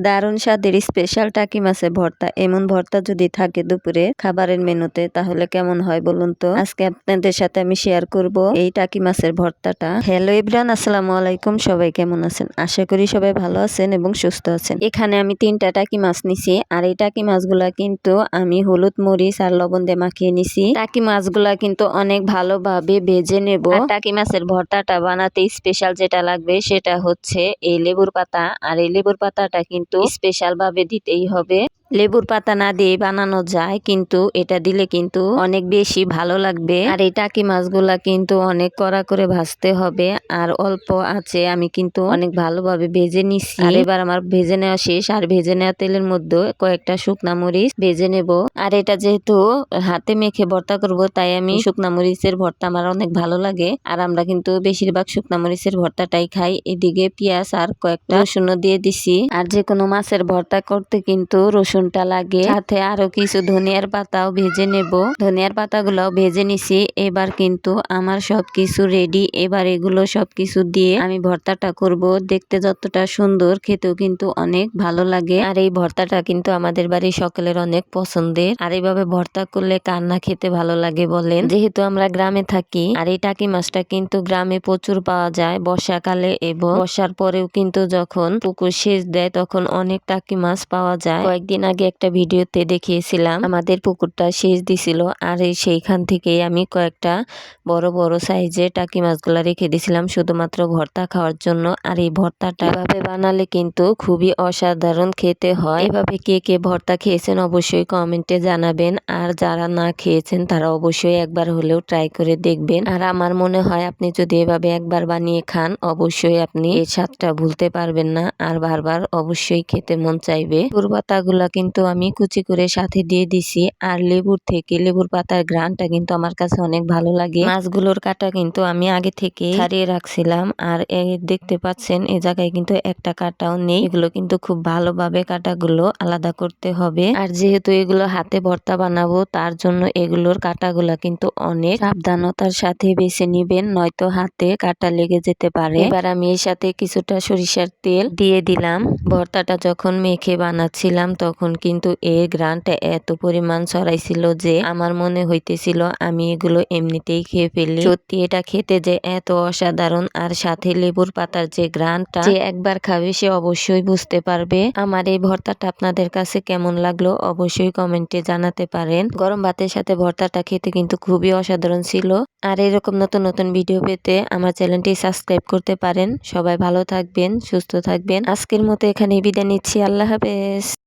দারুণ স্বাদের স্পেশাল টাকি মাছের ভর্তা। এমন ভর্তা যদি থাকে দুপুরে খাবারের মেনুতে তাহলে কেমন হয় বলুন তো। আজকে আপনাদের সাথে আমি শেয়ার করব এই টাকি মাছের ভর্তাটা। হ্যালো এভরিওয়ান, আসসালামু আলাইকুম। সবাই কেমন আছেন? আশা করি সবাই ভালো আছেন এবং সুস্থ আছেন। এখানে আমি 3টা টাকি মাছ নিছি, আর এই টাকি মাছগুলা কিন্তু আমি হলুদ মরিচ আর লবণ দিয়ে মাখিয়ে নিছি। টাকি মাছগুলা কিন্তু অনেক ভালোভাবে ভেজে নেব। টাকি মাছের ভর্তাটা বানাতে স্পেশাল যেটা লাগবে সেটা হচ্ছে এই লেবুর পাতা। আর এই লেবুর পাতাটা কিন্তু স্পেশাল ভাবে দিতেই হবে। লেবুর পাতা না দিয়ে বানানো যায়, কিন্তু এটা দিলে কিন্তু অনেক বেশি ভালো লাগবে। আর এই টাকি মাছগুলা কিন্তু অনেক কড়া করে ভাজতে হবে, আর অল্প আছে আমি কিন্তু অনেক ভালোভাবে ভেজে নিছি। আর এবার আমার ভেজে নেওয়া শেষ। আর ভেজে নেওয়া তেলের মধ্যে কয়েকটা শুকনা মরিচ ভেজে নেব। আর এটা যেহেতু হাতে মেখে ভর্তা করব, তাই আমি শুকনা মরিচের ভর্তা আমার অনেক ভালো লাগে। আর আমরা কিন্তু বেশিরভাগ শুকনা মরিচের ভর্তাটাই খাই। এদিকে পেঁয়াজ আর কয়েকটা রসুন দিয়ে দিছি। আর যে কোনো মাছের ভর্তা করতে কিন্তু রসুনটা লাগে, সাথে আরো কিছু ধনিয়ার পাতাও ভেজে নেব। ধনিয়ার পাতাগুলোও ভেজে নিছি। এবার কিন্তু আমার সবকিছু রেডি। এবার এগুলো সবকিছু দিয়ে আমি ভর্তাটা করব। দেখতে যতটা সুন্দর, খেতেও কিন্তু অনেক ভালো লাগে। আর এই ভর্তাটা কিন্তু আমাদের বাড়ির সকলের অনেক পছন্দের। আর এইভাবে ভর্তা করলে কার না খেতে ভালো লাগে বলেন। যেহেতু আমরা গ্রামে থাকি, আর এই টাকি মাছটা কিন্তু গ্রামে প্রচুর পাওয়া যায় বর্ষাকালে, এবং বর্ষার পরেও কিন্তু যখন পুকুর সেচ দেয় তখন অনেক টাকি মাছ পাওয়া যায়। কয়েকদিন আগে একটা ভিডিওতে দেখিয়েছিলাম আমাদের পুকুরটা সেচ দিছিল, আর সেইখান থেকেই আমি কয়েকটা বড় বড় সাইজের টাকি মাছগুলা রেখে দিছিলাম শুধুমাত্র ভর্তা খাওয়ার জন্য। আর এই ভর্তাটা এভাবে বানালে কিন্তু খুবই অসাধারণ খেতে হয়। এভাবে কে কে ভর্তা খেয়েছেন অবশ্যই কমেন্টে জানাবেন। আর যারা না খেয়েছেন তারা অবশ্যই একবার হলেও ট্রাই করে দেখবেন। আর আমার মনে হয় আপনি যদি এভাবে একবার বানিয়ে খান, অবশ্যই আপনি এই স্বাদটা ভুলতে পারবেন না, আর বারবার অবশ্যই খেতে মন চাইবে। লেবুর পাতাগুলা কিন্তু আমি কুচি করে সাথে দিয়ে দিছি। আর লেবুর পাতার ঘ্রাণটা কিন্তু আমার কাছে অনেক ভালো লাগে। মাছগুলোর কাটা কিন্তু আমি আগে থেকে ছাড়িয়ে রাখছিলাম। আর দেখতে পাচ্ছেন এই জায়গায় কিন্তু একটা কাটাও নেই। এগুলো কিন্তু খুব ভালোভাবে কাটাগুলো আলাদা করতে হবে। আর যেহেতু এগুলো হাতে ভর্তা বানাবো, তার জন্য এগুলোর কাটাগুলা কিন্তু অনেক সাবধানতার সাথে বেছে নিবেন, নয়তো হাতে কাটা লেগে যেতে পারে। এবার আমি এর সাথে কিছুটা সরিষার তেল দিয়ে দিলাম। ভর্তাটা যখন মেখে বানাচ্ছিলাম তখন কিন্তু এর ঘ্রাণটা এত পরিমাণ ছড়াইছিল যে আমার মনে হইতেছিল আমি এগুলো এমনিতেই খেয়ে ফেলি। সত্যি এটা খেতে যে এত অসাধারণ, আর সাথে লেবুর পাতার যে ঘ্রাণটা, যে একবার খাবে সে অবশ্যই বুঝতে পারবে। আমার এই ভর্তাটা আপনাদের কাছে কেমন লাগলো অবশ্যই কমেন্টে জানাতে পারেন। গরম ভাতের সাথে ভর্তাটা খেতে কিন্তু খুবই অসাধারণ ছিল। আর এরকম নতুন নতুন ভিডিও পেতে আমার চ্যানেলটি সাবস্ক্রাইব করতে পারেন। সবাই ভালো থাকবেন, সুস্থ থাকবেন। আজকের মতো এখানে বিদায় নিচ্ছি। আল্লাহ হাফেজ।